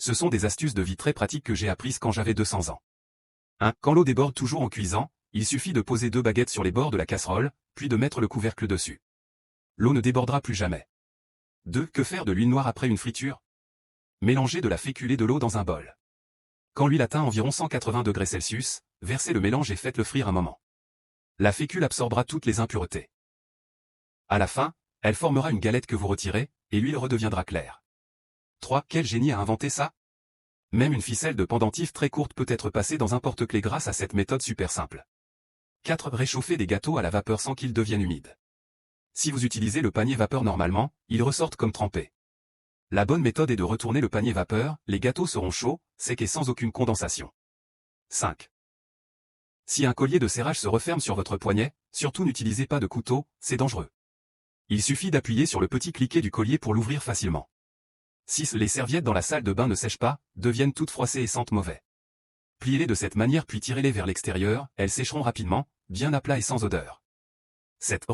Ce sont des astuces de vie très pratiques que j'ai apprises quand j'avais 200 ans. 1. Quand l'eau déborde toujours en cuisant, il suffit de poser 2 baguettes sur les bords de la casserole, puis de mettre le couvercle dessus. L'eau ne débordera plus jamais. 2. Que faire de l'huile noire après une friture? Mélangez de la fécule et de l'eau dans un bol. Quand l'huile atteint environ 180 degrés Celsius, versez le mélange et faites-le frire un moment. La fécule absorbera toutes les impuretés. À la fin, elle formera une galette que vous retirez, et l'huile redeviendra claire. 3. Quel génie a inventé ça? Même une ficelle de pendentif très courte peut être passée dans un porte-clés grâce à cette méthode super simple. 4. Réchauffer des gâteaux à la vapeur sans qu'ils deviennent humides. Si vous utilisez le panier vapeur normalement, ils ressortent comme trempés. La bonne méthode est de retourner le panier vapeur, les gâteaux seront chauds, secs et sans aucune condensation. 5. Si un collier de serrage se referme sur votre poignet, surtout n'utilisez pas de couteau, c'est dangereux. Il suffit d'appuyer sur le petit cliquet du collier pour l'ouvrir facilement. 6. Les serviettes dans la salle de bain ne sèchent pas, deviennent toutes froissées et sentent mauvais. Pliez-les de cette manière puis tirez-les vers l'extérieur, elles sécheront rapidement, bien à plat et sans odeur. 7.